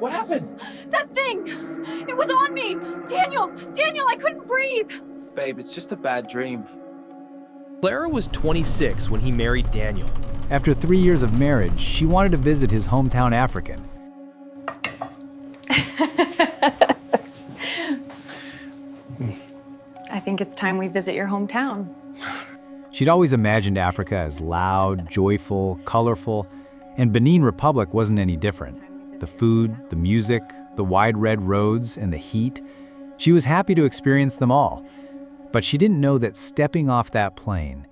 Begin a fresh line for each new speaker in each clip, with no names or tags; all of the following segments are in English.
what happened?
That thing! It was on me! Daniel, I couldn't breathe!
Babe, it's just a bad dream.
Clara was 26 when he married Daniel.
After 3 years of marriage, she wanted to visit his hometown African.
I think it's time we visit your hometown.
She'd always imagined Africa as loud, joyful, colorful, and Benin Republic wasn't any different. The food, the music, the wide red roads, and the heat. She was happy to experience them all. But she didn't know that stepping off that plane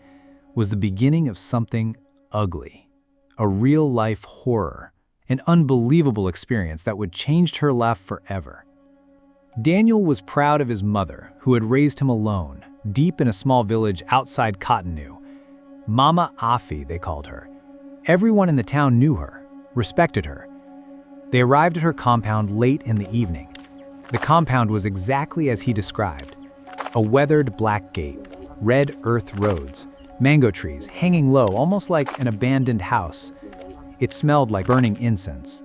was the beginning of something ugly. A real-life horror. An unbelievable experience that would change her life forever. Daniel was proud of his mother, who had raised him alone, deep in a small village outside Cotonou. Mama Afi, they called her. Everyone in the town knew her, respected her. They arrived at her compound late in the evening. The compound was exactly as he described. A weathered black gate, red earth roads, mango trees hanging low, almost like an abandoned house. It smelled like burning incense.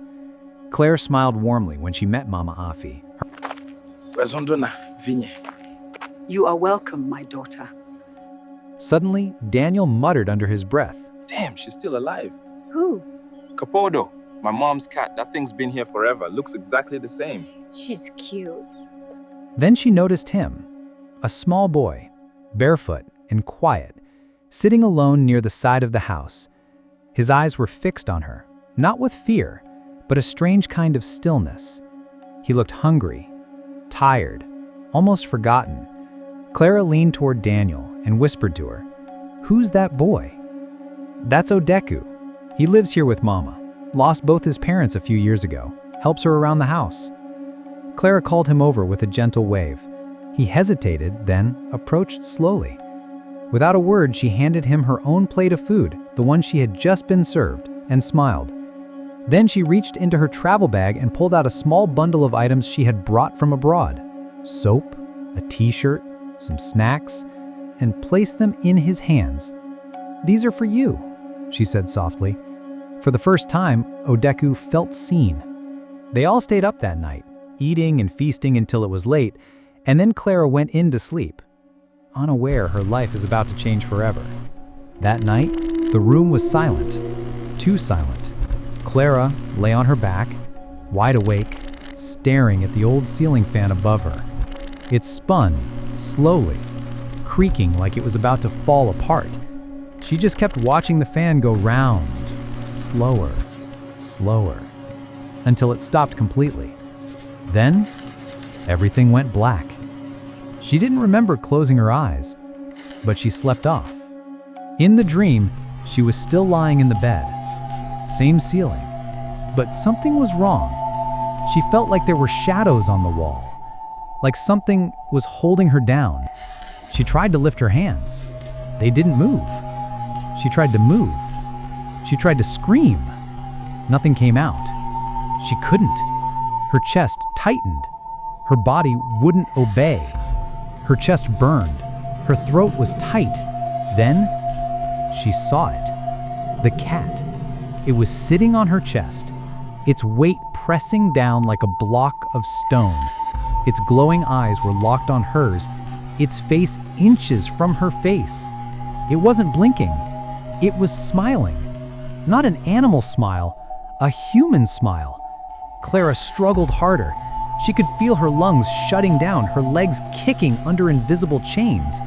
Claire smiled warmly when she met Mama Afi.
You are welcome, my daughter.
Suddenly, Daniel muttered under his breath.
Damn, she's still alive.
Who?
Capodo, my mom's cat. That thing's been here forever. Looks exactly the same.
She's cute.
Then she noticed him, a small boy, barefoot and quiet, sitting alone near the side of the house. His eyes were fixed on her, not with fear, but a strange kind of stillness. He looked hungry, tired, almost forgotten. Clara leaned toward Daniel and whispered to her, "Who's that boy?" "That's Odeku. He lives here with Mama. Lost both his parents a few years ago. Helps her around the house." Clara called him over with a gentle wave. He hesitated, then approached slowly. Without a word, she handed him her own plate of food, the one she had just been served, and smiled. Then she reached into her travel bag and pulled out a small bundle of items she had brought from abroad. Soap, a t-shirt, some snacks, and placed them in his hands. "These are for you," she said softly. For the first time, Odeku felt seen. They all stayed up that night, eating and feasting until it was late, and then Clara went in to sleep, unaware her life is about to change forever. That night, the room was silent, too silent. Clara lay on her back, wide awake, staring at the old ceiling fan above her. It spun, slowly, creaking like it was about to fall apart. She just kept watching the fan go round, slower, slower, until it stopped completely. Then, everything went black. She didn't remember closing her eyes, but she slept off. In the dream, she was still lying in the bed. Same ceiling. But something was wrong. She felt like there were shadows on the wall, like something was holding her down. She tried to lift her hands. They didn't move. She tried to move. She tried to scream. Nothing came out. She couldn't. Her chest tightened. Her body wouldn't obey. Her chest burned. Her throat was tight. Then, she saw it. The cat. It was sitting on her chest, its weight pressing down like a block of stone. Its glowing eyes were locked on hers, its face inches from her face. It wasn't blinking. It was smiling. Not an animal smile, a human smile. Clara struggled harder. She could feel her lungs shutting down, her legs kicking under invisible chains.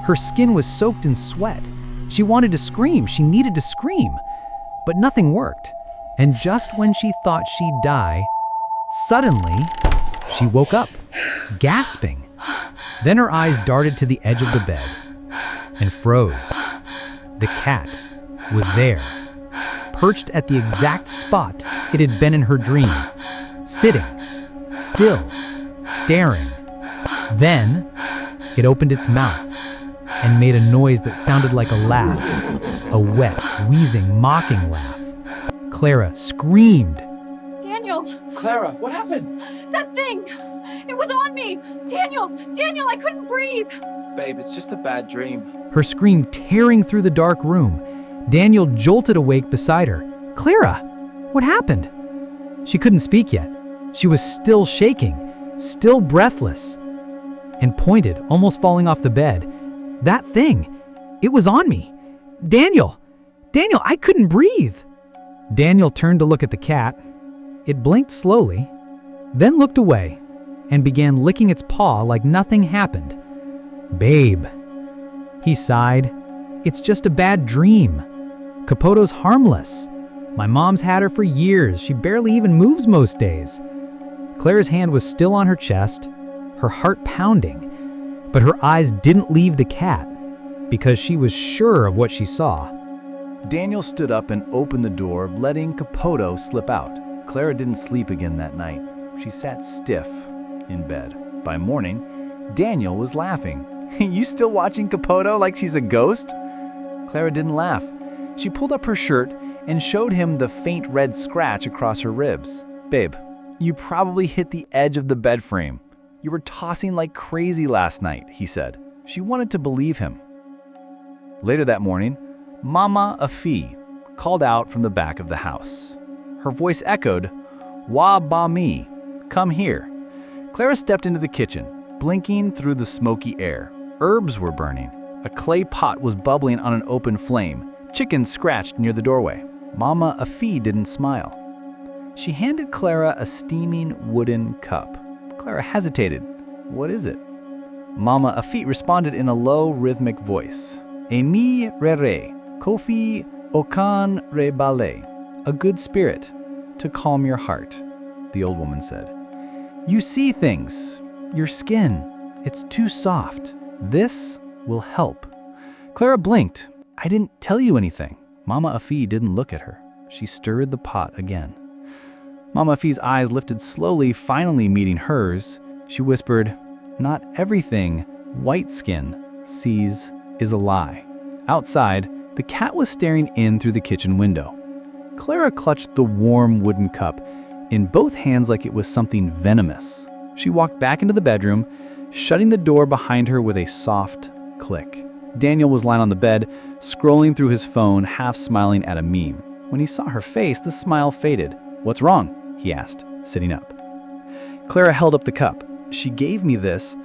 Her skin was soaked in sweat. She wanted to scream. She needed to scream. But nothing worked. And just when she thought she'd die, suddenly, she woke up, gasping. Then her eyes darted to the edge of the bed and froze. The cat was there, perched at the exact spot it had been in her dream, sitting, still, staring. Then, it opened its mouth and made a noise that sounded like a laugh, a wet, wheezing, mocking laugh. Clara screamed.
Daniel!
Clara, what happened?
That thing! It was on me! Daniel, I couldn't breathe!
Babe, it's just a bad dream.
Her scream tearing through the dark room. Daniel jolted awake beside her. "Clara, what happened?" She couldn't speak yet. She was still shaking, still breathless, and pointed, almost falling off the bed. That thing, it was on me. Daniel, I couldn't breathe. Daniel turned to look at the cat. It blinked slowly, then looked away and began licking its paw like nothing happened. Babe, he sighed. It's just a bad dream. Capoto's harmless. My mom's had her for years. She barely even moves most days. Clara's hand was still on her chest, her heart pounding, but her eyes didn't leave the cat because she was sure of what she saw.
Daniel stood up and opened the door, letting Capoto slip out. Clara didn't sleep again that night. She sat stiff in bed. By morning, Daniel was laughing. You still watching Capoto like she's a ghost? Clara didn't laugh. She pulled up her shirt and showed him the faint red scratch across her ribs. Babe, you probably hit the edge of the bed frame. You were tossing like crazy last night, he said. She wanted to believe him. Later that morning, Mama Afi called out from the back of the house. Her voice echoed, "Wa ba mi, come here." Clara stepped into the kitchen, blinking through the smoky air. Herbs were burning. A clay pot was bubbling on an open flame. Chickens scratched near the doorway. Mama Afi didn't smile. She handed Clara a steaming wooden cup. Clara hesitated. What is it? Mama Afi responded in a low, rhythmic voice. Emi rere, kofi okan re bale. A good spirit to calm your heart, the old woman said. You see things. Your skin, it's too soft. This will help. Clara blinked. I didn't tell you anything. Mama Afi didn't look at her. She stirred the pot again. Mama Afi's eyes lifted slowly, finally meeting hers. She whispered, "Not everything white skin sees is a lie." Outside, the cat was staring in through the kitchen window. Clara clutched the warm wooden cup in both hands like it was something venomous. She walked back into the bedroom, shutting the door behind her with a soft click. Daniel was lying on the bed, scrolling through his phone, half smiling at a meme. When he saw her face, the smile faded. "What's wrong?" he asked, sitting up. Clara held up the cup. "She gave me this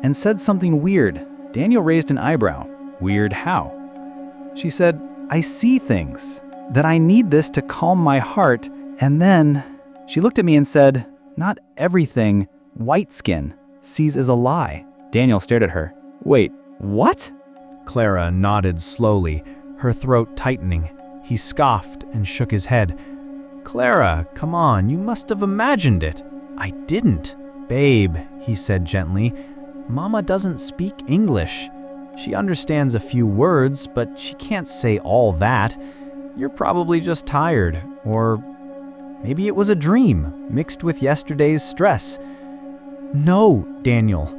and said something weird." Daniel raised an eyebrow. "Weird how?" She said, "I see things, that I need this to calm my heart, and then..." She looked at me and said, "Not everything white skin sees is a lie." Daniel stared at her. "Wait, what?"
Clara nodded slowly, her throat tightening. He scoffed and shook his head. "Clara, come on, you must have imagined it." "I didn't." "Babe," he said gently, "Mama doesn't speak English. She understands a few words, but she can't say all that. You're probably just tired, or maybe it was a dream mixed with yesterday's stress." "No, Daniel,"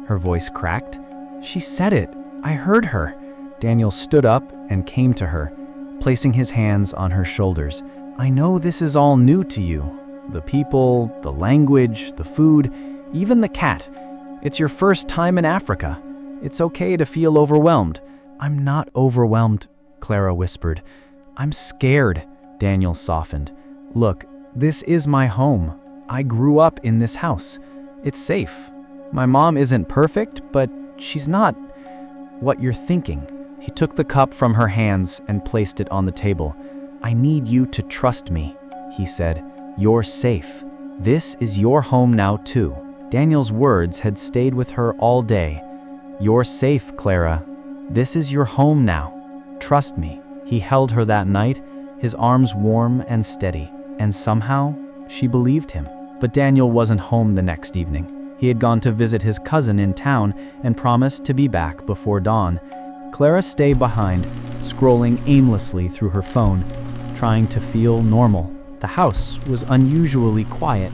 her voice cracked. "She said it. I heard her." Daniel stood up and came to her, placing his hands on her shoulders. "I know this is all new to you. The people, the language, the food, even the cat. It's your first time in Africa. It's okay to feel overwhelmed." "I'm not overwhelmed," Clara whispered. "I'm scared," Daniel softened. "Look, this is my home. I grew up in this house. It's safe. My mom isn't perfect, but she's not what you're thinking." He took the cup from her hands and placed it on the table. "I need you to trust me," he said. "You're safe. This is your home now too." Daniel's words had stayed with her all day. "You're safe, Clara. This is your home now. Trust me." He held her that night, his arms warm and steady, and somehow she believed him. But Daniel wasn't home the next evening. He had gone to visit his cousin in town and promised to be back before dawn. Clara stayed behind, scrolling aimlessly through her phone, trying to feel normal. The house was unusually quiet.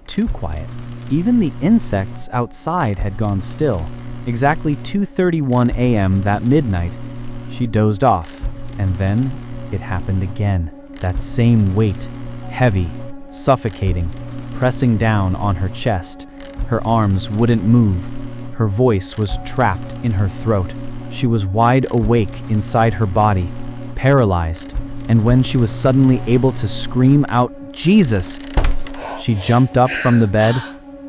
Too quiet. Even the insects outside had gone still. Exactly 2:31 a.m. that midnight, she dozed off, and then it happened again. That same weight, heavy, suffocating, pressing down on her chest. Her arms wouldn't move. Her voice was trapped in her throat. She was wide awake inside her body, paralyzed, and when she was suddenly able to scream out, "Jesus!"
She jumped up from the bed,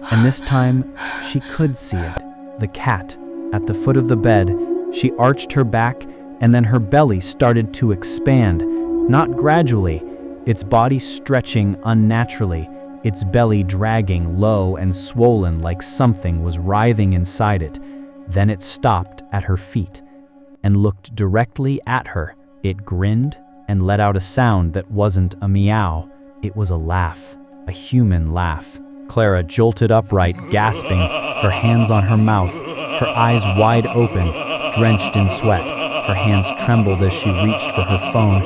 and this time she could see it. The cat. At the foot of the bed, she arched her back, and then her belly started to expand, not gradually, its body stretching unnaturally, its belly dragging low and swollen like something was writhing inside it. Then it stopped at her feet and looked directly at her. It grinned and let out a sound that wasn't a meow. It was a laugh, a human laugh. Clara jolted upright, gasping, her hands on her mouth, her eyes wide open, drenched in sweat. Her hands trembled as she reached for her phone.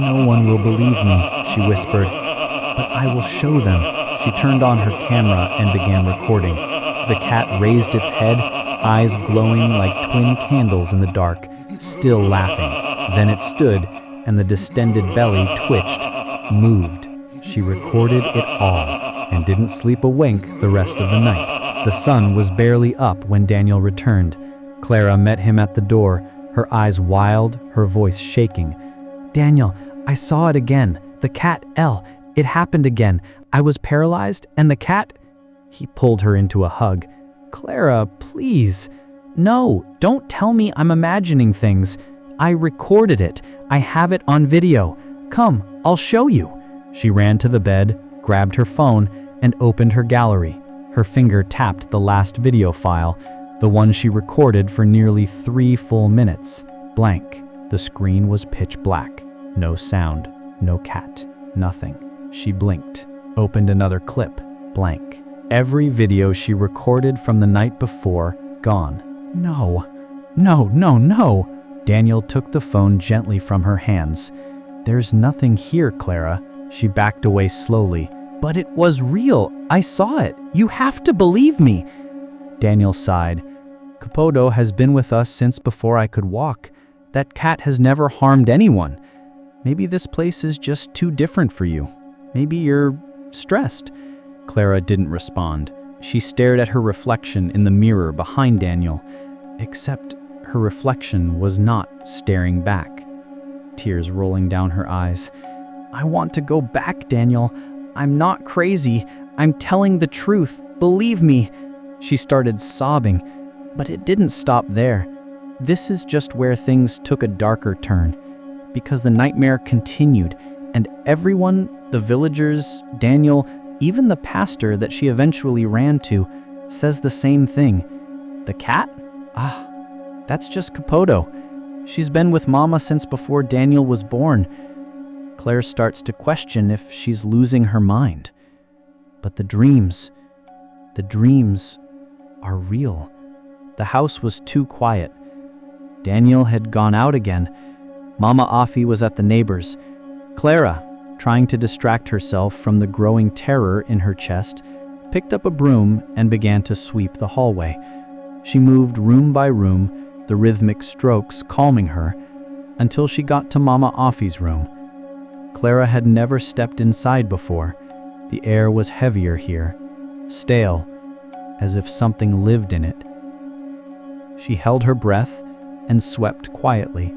"No one will believe me," she whispered, "but I will show them." She turned on her camera and began recording. The cat raised its head, eyes glowing like twin candles in the dark, still laughing. Then it stood, and the distended belly twitched, moved. She recorded it all, and didn't sleep a wink the rest of the night. The sun was barely up when Daniel returned. Clara met him at the door, her eyes wild, her voice shaking. "Daniel, I saw it again. The cat, Elle. It happened again. I was paralyzed, and the cat..." He pulled her into a hug. "Clara, please. No, don't tell me I'm imagining things. I recorded it. I have it on video. Come, I'll show you." She ran to the bed, grabbed her phone, and opened her gallery. Her finger tapped the last video file, the one she recorded for nearly 3 full minutes. Blank. The screen was pitch black. No sound, no cat, nothing. She blinked, opened another clip. Blank. Every video she recorded from the night before, gone. No. Daniel took the phone gently from her hands. "There's nothing here, Clara." She backed away slowly. "But it was real. I saw it. You have to believe me." Daniel sighed. "Capodo has been with us since before I could walk. That cat has never harmed anyone. Maybe this place is just too different for you. Maybe you're stressed." Clara didn't respond. She stared at her reflection in the mirror behind Daniel, except her reflection was not staring back. Tears rolling down her eyes. "I want to go back, Daniel. I'm not crazy. I'm telling the truth. Believe me." She started sobbing, but it didn't stop there. This is just where things took a darker turn, because the nightmare continued, and everyone, the villagers, Daniel, even the pastor that she eventually ran to, says the same thing. "The cat? Ah, that's just Capodo. She's been with Mama since before Daniel was born." Claire starts to question if she's losing her mind. But the dreams are real. The house was too quiet. Daniel had gone out again. Mama Afi was at the neighbors. Clara, trying to distract herself from the growing terror in her chest, picked up a broom and began to sweep the hallway. She moved room by room, the rhythmic strokes calming her, until she got to Mama Afi's room. Clara had never stepped inside before. The air was heavier here, stale, as if something lived in it. She held her breath and swept quietly,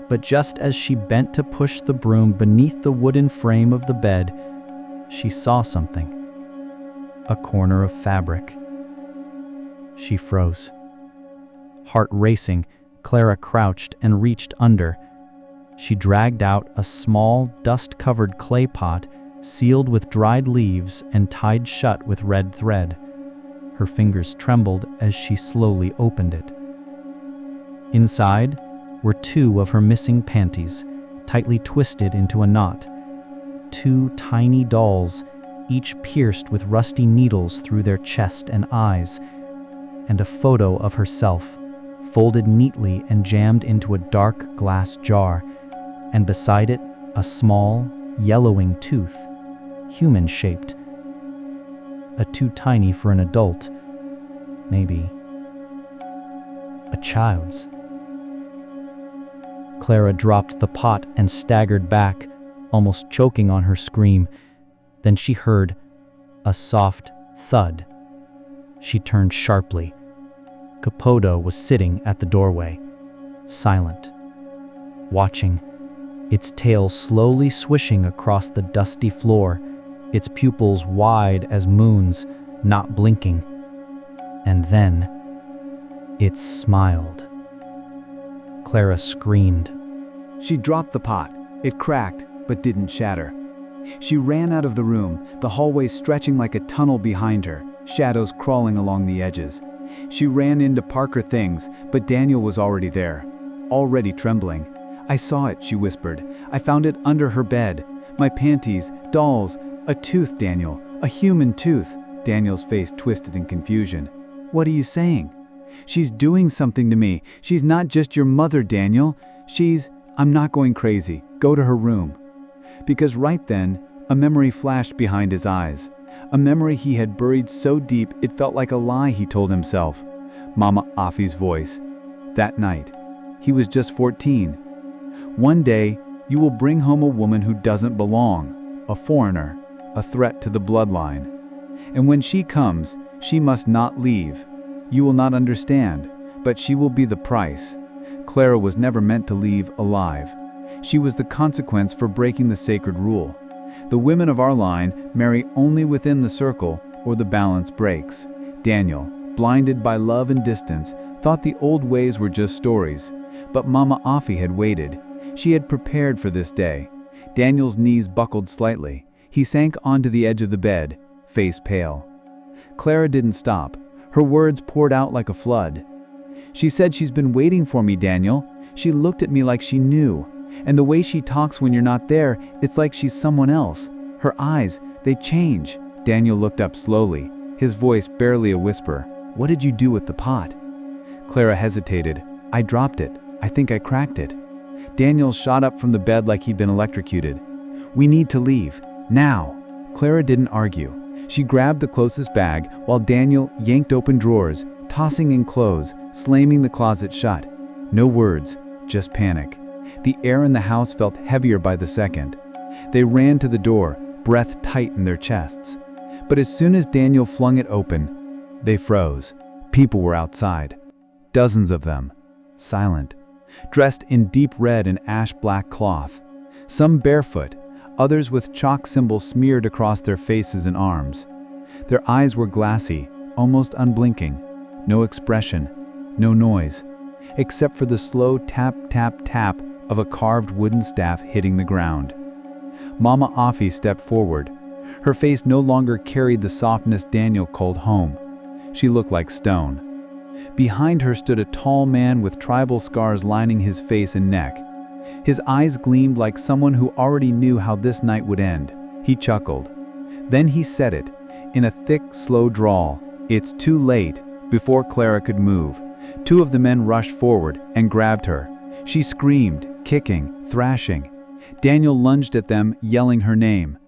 but just as she bent to push the broom beneath the wooden frame of the bed, she saw something. A corner of fabric. She froze. Heart racing, Clara crouched and reached under. She dragged out a small, dust-covered clay pot sealed with dried leaves and tied shut with red thread. Her fingers trembled as she slowly opened it. Inside were 2 of her missing panties, tightly twisted into a knot. 2 tiny dolls, each pierced with rusty needles through their chest and eyes, and a photo of herself, folded neatly and jammed into a dark glass jar, and beside it, a small, yellowing tooth, human-shaped. Too tiny for an adult, maybe a child's. Clara dropped the pot and staggered back, almost choking on her scream. Then she heard a soft thud. She turned sharply. Capodo was sitting at the doorway, silent, watching, its tail slowly swishing across the dusty floor,
its pupils wide as moons, not blinking. And then it smiled. Clara screamed.
She dropped the pot. It cracked, but didn't shatter. She ran out of the room, the hallway stretching like a tunnel behind her, shadows crawling along the edges. She ran in to park her things, but Daniel was already there, already trembling. "I saw it," she whispered. "I found it under her bed. My panties, dolls, a tooth, Daniel, a human tooth." Daniel's face twisted in confusion. "What are you saying?" "She's doing something to me. She's not just your mother, Daniel. I'm not going crazy. Go to her room." Because right then, a memory flashed behind his eyes. A memory he had buried so deep it felt like a lie he told himself. Mama Afi's voice. That night. He was just 14. "One day, you will bring home a woman who doesn't belong, a foreigner, a threat to the bloodline. And when she comes, she must not leave. You will not understand, but she will be the price." Clara was never meant to leave alive. She was the consequence for breaking the sacred rule. The women of our line marry only within the circle, or the balance breaks. Daniel, blinded by love and distance, thought the old ways were just stories. But Mama Afi had waited. She had prepared for this day. Daniel's knees buckled slightly. He sank onto the edge of the bed, face pale. Clara didn't stop. Her words poured out like a flood. "She said she's been waiting for me, Daniel. She looked at me like she knew. And the way she talks when you're not there, it's like she's someone else. Her eyes, they change." Daniel looked up slowly, his voice barely a whisper. "What did you do with the pot?" Clara hesitated. "I dropped it. I think I cracked it." Daniel shot up from the bed like he'd been electrocuted. "We need to leave. Now." Clara didn't argue. She grabbed the closest bag while Daniel yanked open drawers, tossing in clothes, slamming the closet shut. No words, just panic. The air in the house felt heavier by the second. They ran to the door, breath tight in their chests. But as soon as Daniel flung it open, they froze. People were outside. Dozens of them. Silent. Dressed in deep red and ash-black cloth. Some barefoot, others with chalk symbols smeared across their faces and arms. Their eyes were glassy, almost unblinking. No expression, no noise, except for the slow tap, tap, tap of a carved wooden staff hitting the ground. Mama Afi stepped forward. Her face no longer carried the softness Daniel called home. She looked like stone. Behind her stood a tall man with tribal scars lining his face and neck. His eyes gleamed like someone who already knew how this night would end. He chuckled. Then he said it, in a thick, slow drawl. "It's too late," before Clara could move. Two of the men rushed forward and grabbed her. She screamed, kicking, thrashing. Daniel lunged at them, yelling her name.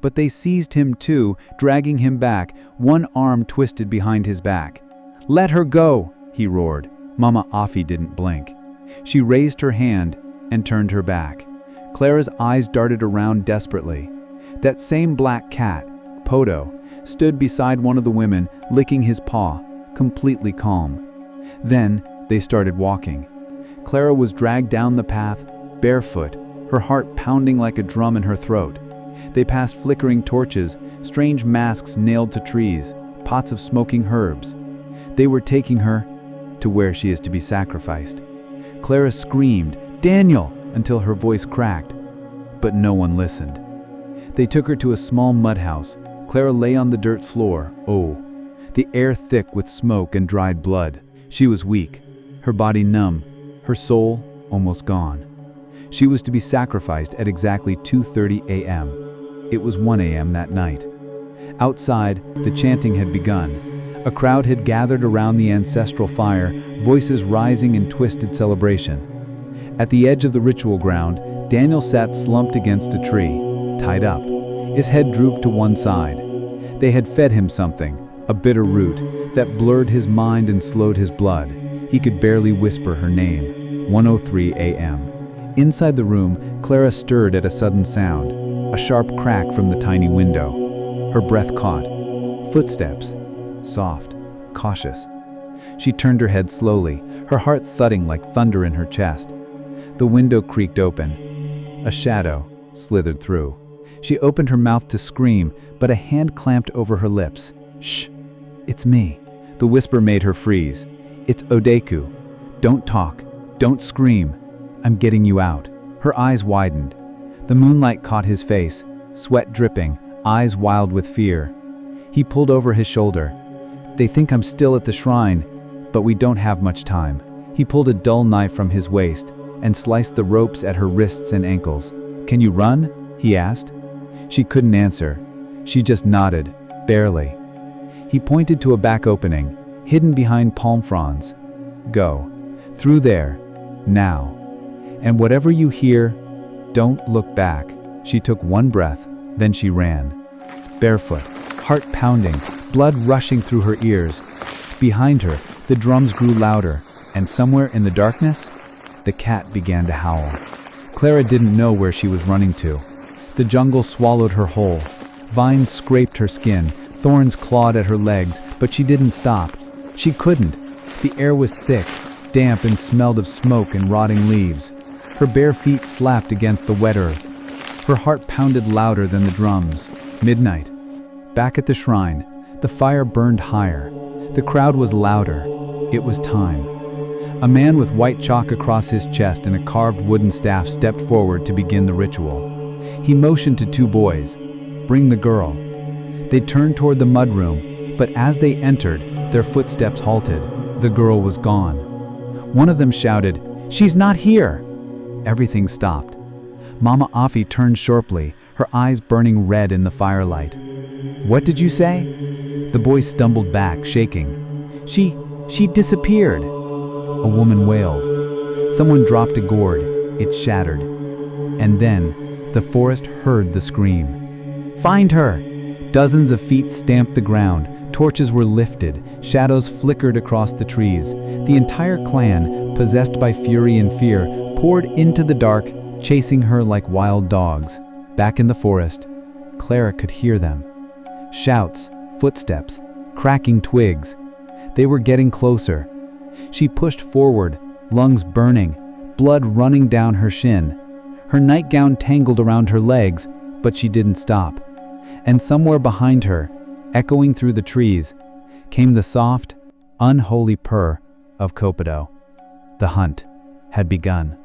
But they seized him too, dragging him back, one arm twisted behind his back. "Let her go," he roared. Mama Afi didn't blink. She raised her hand and turned her back. Clara's eyes darted around desperately. That same black cat, Poto, stood beside one of the women, licking his paw, completely calm. Then they started walking. Clara was dragged down the path, barefoot, her heart pounding like a drum in her throat. They passed flickering torches, strange masks nailed to trees, pots of smoking herbs. They were taking her to where she is to be sacrificed. Clara screamed, "Daniel!" until her voice cracked. But no one listened. They took her to a small mud house. Clara lay on the dirt floor, the air thick with smoke and dried blood. She was weak, her body numb, her soul almost gone. She was to be sacrificed at exactly 2:30 a.m. It was 1 a.m. that night. Outside, the chanting had begun. A crowd had gathered around the ancestral fire, voices rising in twisted celebration. At the edge of the ritual ground, Daniel sat slumped against a tree, tied up. His head drooped to one side. They had fed him something, a bitter root, that blurred his mind and slowed his blood. He could barely whisper her name. 1:03 a.m. Inside the room, Clara stirred at a sudden sound, a sharp crack from the tiny window. Her breath caught. Footsteps. Soft, cautious. She turned her head slowly, her heart thudding like thunder in her chest. The window creaked open. A shadow slithered through.
She opened her mouth to scream, but a hand clamped over her lips. "Shh, it's me." The whisper made her freeze. "It's Odeku. Don't talk. Don't scream. I'm getting you out." Her eyes widened. The moonlight caught his face, sweat dripping, eyes wild with fear. He pulled over his shoulder. "They think I'm still at the shrine, but we don't have much time." He pulled a dull knife from his waist and sliced the ropes at her wrists and ankles. "Can you run?" he asked. She couldn't answer. She just nodded, barely. He pointed to a back opening, hidden behind palm fronds. "Go. Through there. Now. And whatever you hear, don't look back." She took one breath, then she ran. Barefoot, heart pounding, blood rushing through her ears. Behind her, the drums grew louder, and somewhere in the darkness, the cat began to howl. Clara didn't know where she was running to. The jungle swallowed her whole. Vines scraped her skin, thorns clawed at her legs, but she didn't stop. She couldn't. The air was thick, damp, and smelled of smoke and rotting leaves. Her bare feet slapped against the wet earth. Her heart pounded louder than the drums. Midnight. Back at the shrine, the fire burned higher. The crowd was louder. It was time. A man with white chalk across his chest and a carved wooden staff stepped forward to begin the ritual. He motioned to two boys. "Bring the girl." They turned toward the mudroom, but as they entered, their footsteps halted. The girl was gone. One of them shouted, "She's not here!" Everything stopped. Mama Afi turned sharply, her eyes burning red in the firelight. "What did you say?" The boy stumbled back, shaking. She disappeared." A woman wailed. Someone dropped a gourd. It shattered. And then, the forest heard the scream. "Find her!" Dozens of feet stamped the ground. Torches were lifted. Shadows flickered across the trees. The entire clan, possessed by fury and fear, poured into the dark, chasing her like wild dogs. Back in the forest, Clara could hear them. Shouts, footsteps, cracking twigs. They were getting closer. She pushed forward, lungs burning, blood running down her shin. Her nightgown tangled around her legs, but she didn't stop. And somewhere behind her, echoing through the trees, came the soft, unholy purr of Copido. The hunt had begun.